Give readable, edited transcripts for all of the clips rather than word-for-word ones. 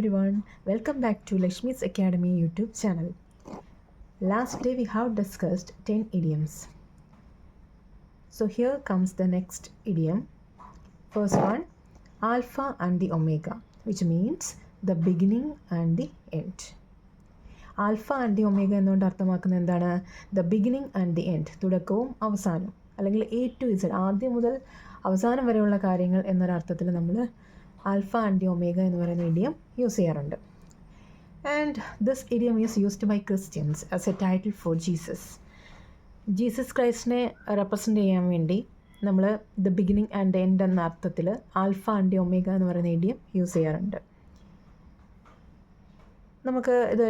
everyone, welcome back to Lakshmi's Academy YouTube channel. Last day we have discussed 10 idioms. So here comes the next idiom. First one, Alpha and the Omega, which means the beginning and the end. Alpha and the Omega എന്നുകൊണ്ട് അർത്ഥമാക്കുന്നത് എന്താണ്? The beginning and the end, തുടക്കവും അവസാനവും, അല്ലെങ്കിൽ A to Z, ആദ്യം മുതൽ അവസാനം വരെയുള്ള കാര്യങ്ങൾ എന്നൊരർത്ഥത്തിൽ നമ്മൾ ആൽഫ ആൻഡ് ദി ഒമേഗ എന്ന് പറയുന്ന ഇഡിയം യൂസ് ചെയ്യാറുണ്ട്. And this idiom is used by Christians as a title for Jesus ക്രൈസ്റ്റിനെ റെപ്രസെൻ്റ് ചെയ്യാൻ വേണ്ടി നമ്മൾ ദ ബിഗിനിങ് ആൻഡ് എൻഡ് എന്ന അർത്ഥത്തിൽ ആൽഫ ആൻഡ് ദി ഒമേഗ എന്ന് പറയുന്ന ഇഡിയം യൂസ് ചെയ്യാറുണ്ട്. നമുക്ക് ഇത്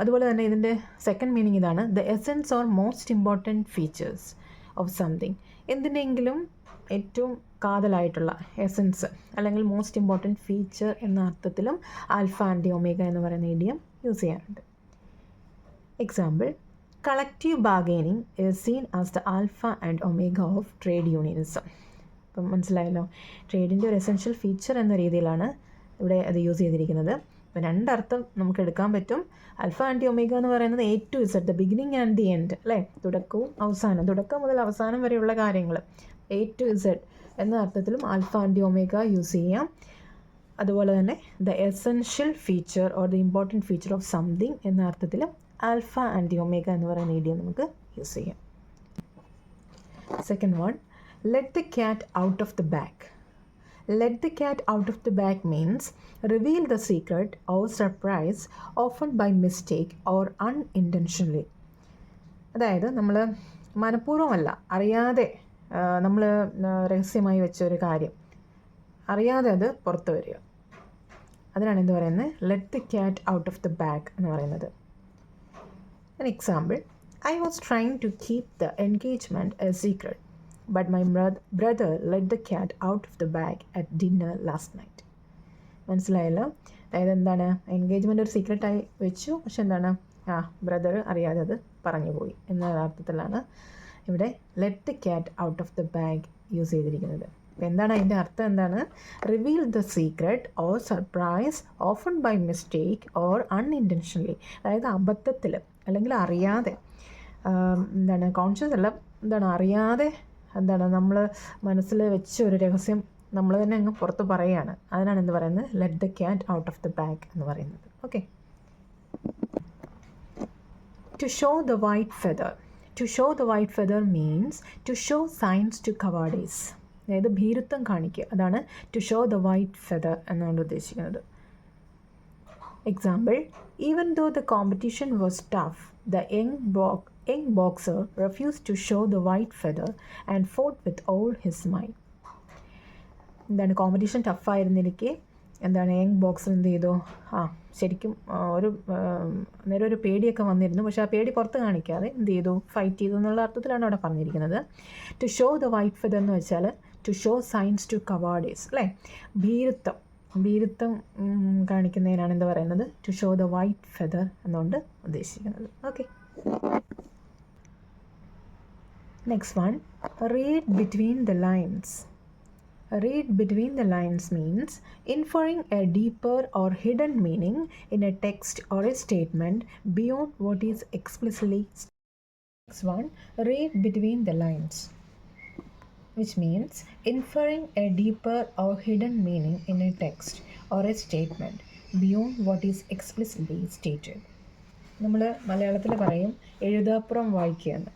അതുപോലെ തന്നെ ഇതിൻ്റെ സെക്കൻഡ് മീനിങ് ഇതാണ്: the essence or most important features of something. എന്തിനെങ്കിലും ഏറ്റവും കാതലായിട്ടുള്ള എസെൻസ് അല്ലെങ്കിൽ മോസ്റ്റ് ഇമ്പോർട്ടൻറ്റ് ഫീച്ചർ എന്ന അർത്ഥത്തിലും ആൽഫ ആൻഡ് ദി ഒമേഗ എന്ന് പറയുന്ന ഇഡിയം യൂസ് ചെയ്യാറുണ്ട്. Example, collective bargaining is seen as the alpha and omega of trade unionism. ഇപ്പം മനസ്സിലായല്ലോ, ട്രേഡിൻ്റെ ഒരു എസെൻഷ്യൽ ഫീച്ചർ എന്ന രീതിയിലാണ് ഇവിടെ അത് യൂസ് ചെയ്തിരിക്കുന്നത്. അപ്പം രണ്ടർത്ഥം നമുക്ക് എടുക്കാൻ പറ്റും. ആൽഫ ആൻഡ് ദി ഒമേഗ എന്ന് പറയുന്നത് A to Z, the beginning and the end, അല്ലേ? തുടക്കവും അവസാനം, തുടക്കം മുതൽ അവസാനം വരെയുള്ള കാര്യങ്ങൾ A to Z എന്ന അർത്ഥത്തിലും alpha and the omega use ചെയ്യാം. അതുപോലെ തന്നെ the essential feature or the important feature of something എന്ന അർത്ഥത്തിലും ആൽഫ ആൻഡ് ദി ഒമേഗ എന്ന് പറയുന്ന ഇഡിയം നമുക്ക് യൂസ് ചെയ്യാം. Second one, let the cat out of the bag. Let the cat out of the bag means reveal the secret or surprise, often by mistake or unintentionally. അതായത് നമ്മൾ മനഃപൂർവ്വമല്ല, അറിയാതെ നമ്മൾ രഹസ്യമായി വെച്ച ഒരു കാര്യം അറിയാതെ അത് പുറത്തു വരിക, അതിനാണ് എന്ത് പറയുന്നത്? Let the cat out of the bag എന്ന് പറയുന്നത്. An example, I was trying to keep the engagement a secret, but my brother let the cat out of the bag at dinner last night. മനസ്സിലായല്ലോ? അതായത് എന്താണ്, engagement ഒരു സീക്രട്ടായി വെച്ചു, പക്ഷെ എന്താണ്, brother അറിയാതെ അത് പറഞ്ഞു പോയി എന്ന അർത്ഥത്തിലാണ് ഇവിടെ let the cat out of the bag use ചെയ്തിരിക്കുന്നത്. അപ്പോൾ എന്താണ് അതിൻ്റെ അർത്ഥം? എന്താണ്? Reveal the secret or surprise, often by mistake or unintentionally. അതായത് അബദ്ധത്തിൽ അല്ലെങ്കിൽ അറിയാതെ, എന്താണ്, കോൺഷ്യസ് അല്ല, എന്താണ്, അറിയാതെ, എന്താണ്, നമ്മൾ മനസ്സിൽ വെച്ച ഒരു രഹസ്യം നമ്മൾ തന്നെ അങ്ങ് പുറത്ത് പറയുകയാണ്. അതിനാണ് എന്ത് പറയുന്നത്? Let the cat out of the bag എന്ന് പറയുന്നത്. Okay. To show the white feather. To show the white feather means to show signs to cowardice. അതായത് ഭീരുത്വം കാണിക്കുക, അതാണ് to show the white feather എന്നുകൊണ്ട് ഉദ്ദേശിക്കുന്നത്. Example, even though the competition was tough, the young boxer refused to show the white feather and fought with all his might. എന്താണ്, competition ടഫായിരുന്നിരിക്കെ എന്താണ്, young boxer എന്ത് ചെയ്തു? ശരിക്കും നേരെ ഒരു പേടിയൊക്കെ വന്നിരുന്നു, പക്ഷേ ആ പേടി പുറത്ത് കാണിക്കാതെ എന്ത് ചെയ്തു? ഫൈറ്റ് ചെയ്തു എന്നുള്ള അർത്ഥത്തിലാണ് അവിടെ പറഞ്ഞിരിക്കുന്നത്. To show the white feather എന്ന് വെച്ചാൽ to show signs to cowardice, അല്ലേ? ഭീരുത്വം കാണിക്കുന്നതിനാണ് എന്താ പറയുന്നത്? To show the white feather എന്നുകൊണ്ട് ഉദ്ദേശിക്കുന്നത്. Okay. Next one, read between the lines. Read between the lines means inferring a deeper or hidden meaning in a text or a statement beyond what is explicitly stated. Next one, read between the lines, which means inferring a deeper or hidden meaning in a text or a statement beyond what is explicitly stated. നമ്മൾ മലയാളത്തിൽ പറയും എഴുതാപ്പുറം വായിക്കുകയെന്ന്.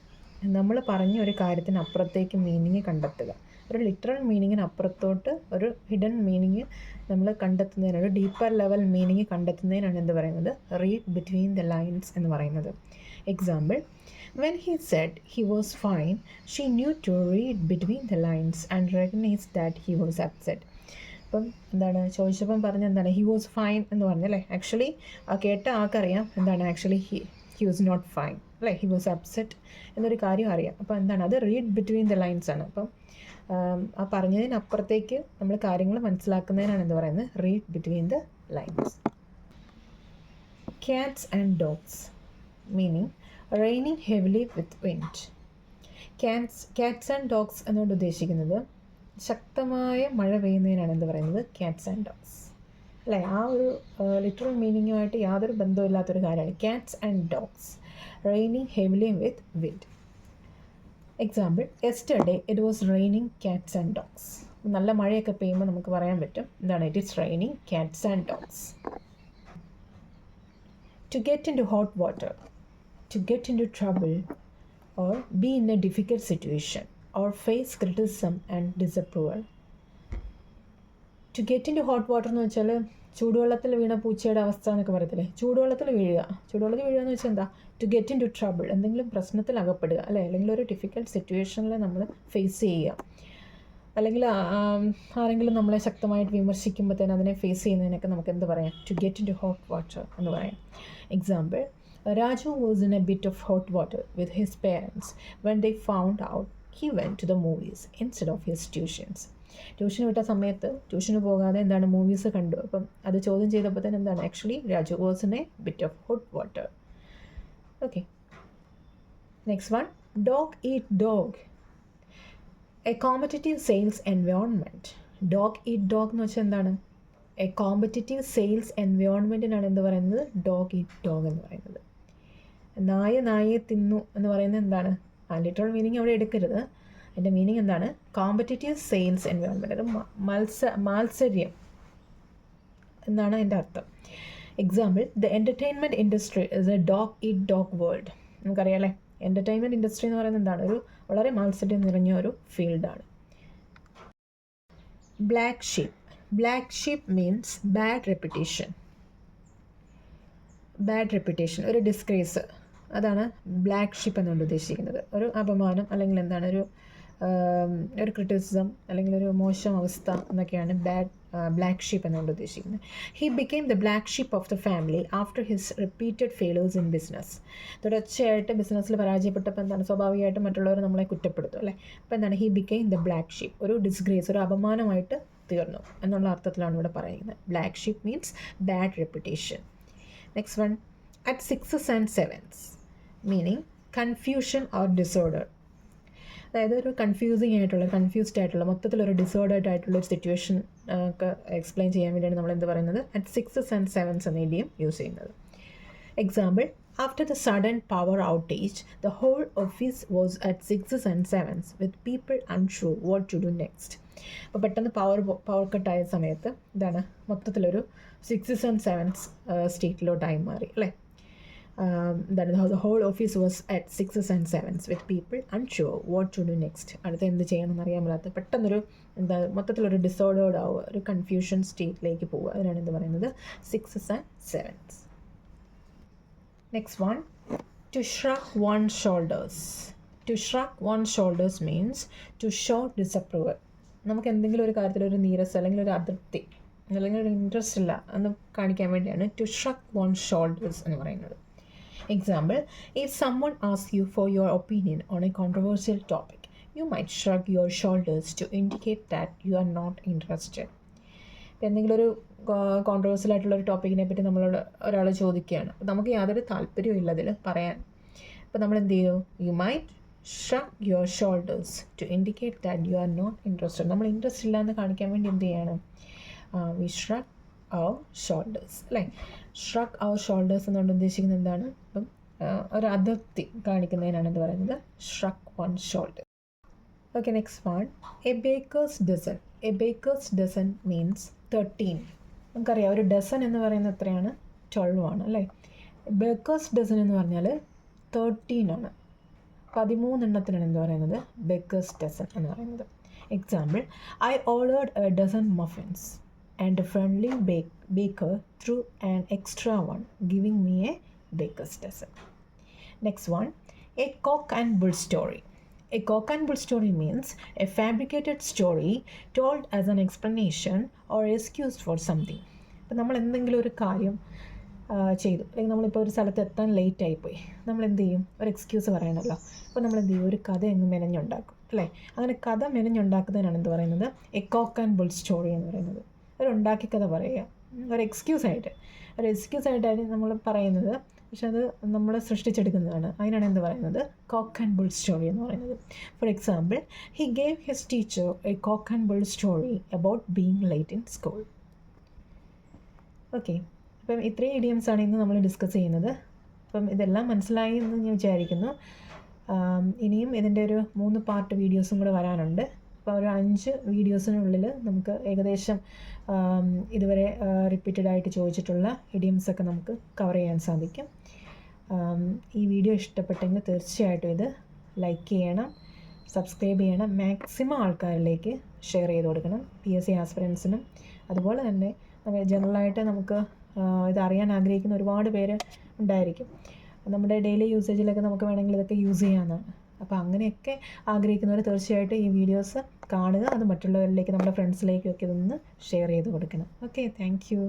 നമ്മൾ പറഞ്ഞ ഒരു കാര്യത്തിന് അപ്പുറത്തേക്ക് meaning കണ്ടെത്തുക, ഒരു ലിറ്ററൽ മീനിങ്ങിന് അപ്പുറത്തോട്ട് ഒരു ഹിഡൻ മീനിങ് നമ്മൾ കണ്ടെത്തുന്നതിനാണ്, ഒരു ഡീപ്പർ ലെവൽ മീനിങ് കണ്ടെത്തുന്നതിനാണ് എന്ത് പറയുന്നത്? റീഡ് ബിറ്റ്വീൻ ദ ലൈൻസ് എന്ന് പറയുന്നത്. Example, when he said he was fine, she knew to read between the lines and recognise that he was upset. അപ്പം എന്താണ് ചോദിച്ചപ്പം പറഞ്ഞ എന്താണ്? ഹി വാസ് ഫൈൻ എന്ന് പറഞ്ഞല്ലേ. ആക്ച്വലി കേട്ട ആൾക്കറിയാം എന്താണ് actually he was not fine, അല്ലേ? ഹി വാസ് അപ്സെറ്റ് എന്നൊരു കാര്യം അറിയാം. അപ്പോൾ എന്താണ് അത്? റീഡ് ബിറ്റ്വീൻ ദ ലൈൻസ് ആണ്. അപ്പം ആ പറഞ്ഞതിനപ്പുറത്തേക്ക് നമ്മൾ കാര്യങ്ങൾ മനസ്സിലാക്കുന്നതിനാണ് എന്ത് പറയുന്നത്? Read between the lines. Cats and dogs, meaning raining heavily with wind. Cats and dogs എന്നുകൊണ്ട് ഉദ്ദേശിക്കുന്നത് ശക്തമായ മഴ പെയ്യുന്നതിനാണ് എന്ത് പറയുന്നത്? Cats and dogs. അല്ലേ? ആ ഒരു ലിറ്ററൽ മീനിങ്ങുമായിട്ട് യാതൊരു ബന്ധമില്ലാത്തൊരു കാര്യമാണ്. Cats and dogs raining heavily with wind. Example, yesterday it was raining cats and dogs. നല്ല മഴയൊക്കെ പെയ്യുമ്പോൾ നമുക്ക് പറയാൻ പറ്റും എന്താണ്, it is raining cats and dogs. To get into hot water, to get into trouble, or be in a difficult situation, or face criticism and disapproval. To get into hot water എന്ന് വെച്ചാൽ ചൂടുവെള്ളത്തിൽ വീണ പൂച്ചയുടെ അവസ്ഥ എന്നൊക്കെ പറയത്തില്ലേ, ചൂടുവെള്ളത്തിൽ വീഴുക എന്ന് വെച്ചാൽ എന്താ, to get in to trouble, എന്തെങ്കിലും പ്രശ്നത്തിൽ അകപ്പെടുക അല്ലേ, അല്ലെങ്കിൽ ഒരു ഡിഫിക്കൽട്ട് സിറ്റുവേഷനിൽ നമ്മൾ ഫേസ് ചെയ്യുക, അല്ലെങ്കിൽ ആരെങ്കിലും നമ്മളെ ശക്തമായിട്ട് വിമർശിക്കുമ്പോഴത്തേന് അതിനെ ഫേസ് ചെയ്യുന്നതിനൊക്കെ നമുക്ക് എന്ത് പറയാം, to get in to hot water എന്ന് പറയാം. Example, Raju was in a bit of hot water with his parents when they found out he went to the movies instead of his tuitions. ട്യൂഷന് വിട്ട സമയത്ത് ട്യൂഷന് പോകാതെ എന്താണ് movies കണ്ടു. അപ്പം അത് ചോദ്യം ചെയ്തപ്പോൾ തന്നെ എന്താണ്, actually Raju was in A bit of hot water. Okay, next one, dog eat dog. A competitive sales environment. Dog eat dog എന്ന് വെച്ചാൽ എന്താണ്, എ കോമ്പറ്റീറ്റീവ് സെയിൽസ് എൻവയോൺമെൻറ്റിനാണ് എന്ത് പറയുന്നത്, ഡോഗ് ഈറ്റ് ഡോഗ് എന്ന് പറയുന്നത്. നായയെ തിന്നു എന്ന് പറയുന്നത് എന്താണ്, ലിറ്ററൽ മീനിങ് അവിടെ എടുക്കരുത്. അതിൻ്റെ മീനിങ് എന്താണ്, കോമ്പറ്റീറ്റീവ് സെയിൽസ് എൻവയോൺമെൻറ്റ്, അത് മാത്സര്യം എന്നാണ് അതിൻ്റെ അർത്ഥം. Example, the entertainment industry is a dog eat dog world. നമുക്കറിയാമല്ലേ, എൻ്റർടൈൻമെൻറ്റ് ഇൻഡസ്ട്രി എന്ന് പറയുന്നത് എന്താണ്, ഒരു വളരെ മാത്സര്യം നിറഞ്ഞ ഒരു ഫീൽഡാണ്. Black sheep. Black sheep means bad reputation. ഒരു ഡിസ്ഗ്രേസ്, അതാണ് ബ്ലാക്ക് ഷിപ്പ് എന്നുകൊണ്ട് ഉദ്ദേശിക്കുന്നത്. ഒരു അപമാനം അല്ലെങ്കിൽ എന്താണ്, ഒരു ക്രിറ്റിസിസം അല്ലെങ്കിൽ ഒരു മോശം അവസ്ഥ എന്നൊക്കെയാണ് ബ്ലാക്ക് ഷീപ്പ് എന്നുകൊണ്ട് ഉദ്ദേശിക്കുന്നത്. He became the black sheep of the family after his repeated failures in business. തുടർച്ചയായിട്ട് ബിസിനസ്സിൽ പരാജയപ്പെട്ടപ്പോൾ എന്താണ്, സ്വാഭാവികമായിട്ടും മറ്റുള്ളവർ നമ്മളെ കുറ്റപ്പെടുത്തും അല്ലേ. അപ്പോൾ എന്താണ്, he became the black sheep, ഒരു ഡിസ്ഗ്രേസ്, ഒരു അപമാനമായിട്ട് തീർന്നു എന്നുള്ള അർത്ഥത്തിലാണ് ഇവിടെ പറയുന്നത്. Black sheep means bad reputation. Next one, at 6s and 7s, meaning confusion or disorder. അതായത് ഒരു കൺഫ്യൂസ്ഡ് ആയിട്ടുള്ള മൊത്തത്തിലൊരു ഡിസോർഡേഡ് ആയിട്ടുള്ള ഒരു സിറ്റുവേഷൻ ഒക്കെ എക്സ്പ്ലെയിൻ ചെയ്യാൻ വേണ്ടിയാണ് നമ്മൾ എന്ത് പറയുന്നത്, അറ്റ് 6s and 7s എന്ന ഇഡിയം യൂസ് ചെയ്യുന്നത്. Example, after the sudden power outage the whole office was at 6s and 7s with people unsure what to do next. അപ്പോൾ പെട്ടെന്ന് പവർ കട്ടായ സമയത്ത് ഇതാണ് മൊത്തത്തിലൊരു 6s and 7s സ്റ്റേറ്റിലോട്ടായി മാറി അല്ലേ. the whole office was at 6s and 7s with people unsure what to do next. അടുത്ത് എന്ത് ചെയ്യണമെന്ന് അറിയാൻ പറ്റാത്ത പെട്ടെന്നൊരു മൊത്തത്തിലൊരു ഡിസോർഡേർഡ് ആവുക, ഒരു കൺഫ്യൂഷൻ സ്റ്റേറ്റിലേക്ക് പോവുക, അതിനാണ് എന്ത് പറയുന്നത്, 6s and 7s. Next one, to shrug one's shoulders. To shrug one's shoulders means to show disapproval. നമുക്ക് എന്തെങ്കിലും ഒരു കാര്യത്തിലൊരു നീരസം അല്ലെങ്കിൽ ഒരു അതൃപ്തി അല്ലെങ്കിൽ ഒരു ഇൻട്രസ്റ്റ് ഇല്ല എന്ന് കാണിക്കാൻ വേണ്ടിയാണ് to shrug one's shoulders എന്ന് പറയുന്നത്. Example, if someone asks you for your opinion on a controversial topic, you might shrug your shoulders to indicate that you are not interested. ഇപ്പോൾ എന്തെങ്കിലും ഒരു കോൺട്രവേഴ്സ്യൽ ആയിട്ടുള്ളൊരു ടോപ്പിക്കിനെ പറ്റി നമ്മളോട് ഒരാൾ ചോദിക്കുകയാണ്, അപ്പോൾ നമുക്ക് യാതൊരു താല്പര്യവും ഇല്ല അതിൽ പറയാൻ. അപ്പോൾ നമ്മൾ എന്ത് ചെയ്യും, you might shrug your shoulders to indicate that you are not interested. നമ്മൾ ഇൻട്രസ്റ്റ് ഇല്ല എന്ന് കാണിക്കാൻ വേണ്ടി എന്ത് ചെയ്യണം, we shrug our shoulders അല്ലേ. shrug our shoulders എന്നുകൊണ്ട് ഉദ്ദേശിക്കുന്നത് എന്താണ്, ഇപ്പം ഒരു അതൃപ്തി കാണിക്കുന്നതിനാണ് എന്ത് പറയുന്നത്, shrug one's shoulder. Okay, next one, a baker's dozen. A baker's dozen means 13. നമുക്കറിയാം ഒരു ഡസൻ എന്ന് പറയുന്നത് എത്രയാണ്, 12 ആണ് അല്ലേ. ബേക്കേഴ്സ് ഡസൻ എന്ന് പറഞ്ഞാൽ 13 ആണ്, 13 എണ്ണത്തിനാണ് എന്ത് പറയുന്നത്, ബേക്കേഴ്സ് ഡസൻ എന്ന് പറയുന്നത്. Example, I ordered a dozen muffins and a friendly baker threw an extra one, giving me a baker's dozen. Next one, a cock and bull story. A cock and bull story means a fabricated story told as an explanation or excuse for something. ഇപ്പോൾ നമ്മൾ എന്തെങ്കിലും ഒരു കാര്യം ചെയ്തു, അല്ലെങ്കിൽ നമ്മളിപ്പോൾ ഒരു സ്ഥലത്ത് എത്താൻ ലേറ്റ് ആയിപ്പോയി, നമ്മൾ എന്ത് ചെയ്യും, ഒരു എക്സ്ക്യൂസ് പറയണമല്ലോ. അപ്പോൾ നമ്മൾ എന്ത് ചെയ്യും, ഒരു കഥ അങ്ങ് മെനഞ്ഞുണ്ടാക്കും അല്ലേ. അങ്ങനെ കഥ മെനഞ്ഞുണ്ടാക്കുന്നതിനാണ് എന്ത് പറയുന്നത്, A coke and bull story എന്ന് പറയുന്നത്. ഒരു ഉണ്ടാക്കി കഥ പറയുക, ഒരു എക്സ്ക്യൂസായിട്ടാണ് നമ്മൾ പറയുന്നത്, പക്ഷെ അത് നമ്മൾ സൃഷ്ടിച്ചെടുക്കുന്നതാണ്. അതിനാണ് എന്ത് പറയുന്നത്, കോക്ക് ആൻഡ് ബുൾ സ്റ്റോറി എന്ന് പറയുന്നത്. For example, he gave his teacher A coke and bull story about being late in school. Okay, അപ്പം ഇത്രയും ഇഡിയംസാണ് ഇന്ന് നമ്മൾ ഡിസ്കസ് ചെയ്യുന്നത്. അപ്പം ഇതെല്ലാം മനസ്സിലായി എന്ന് ഞാൻ വിചാരിക്കുന്നു. ഇനിയും ഇതിൻ്റെ ഒരു 3 പാർട്ട് വീഡിയോസും കൂടെ വരാനുണ്ട്. അപ്പോൾ ഒരു 5 വീഡിയോസിനുള്ളിൽ നമുക്ക് ഏകദേശം ഇതുവരെ റിപ്പീറ്റഡ് ആയിട്ട് ചോദിച്ചിട്ടുള്ള ഇഡിയംസൊക്കെ നമുക്ക് കവർ ചെയ്യാൻ സാധിക്കും. ഈ വീഡിയോ ഇഷ്ടപ്പെട്ടെങ്കിൽ തീർച്ചയായിട്ടും ഇത് ലൈക്ക് ചെയ്യണം, സബ്സ്ക്രൈബ് ചെയ്യണം, മാക്സിമം ആൾക്കാരിലേക്ക് ഷെയർ ചെയ്ത് കൊടുക്കണം. PSC ആസ്പിറൻസിനും അതുപോലെ തന്നെ ജനറലായിട്ട് നമുക്ക് ഇതറിയാൻ ആഗ്രഹിക്കുന്ന ഒരുപാട് പേര് ഉണ്ടായിരിക്കും. നമ്മുടെ ഡെയിലി യൂസേജിലൊക്കെ നമുക്ക് വേണമെങ്കിൽ ഇതൊക്കെ യൂസ് ചെയ്യാവുന്നതാണ്. അപ്പോൾ അങ്ങനെയൊക്കെ ആഗ്രഹിക്കുന്നവർ തീർച്ചയായിട്ടും ഈ വീഡിയോസ് കാണുക, അത് മറ്റുള്ളവരിലേക്ക്, നമ്മുടെ ഫ്രണ്ട്സിലേക്കൊക്കെ ഇതൊന്ന് ഷെയർ ചെയ്ത് കൊടുക്കണം. Okay, thank you.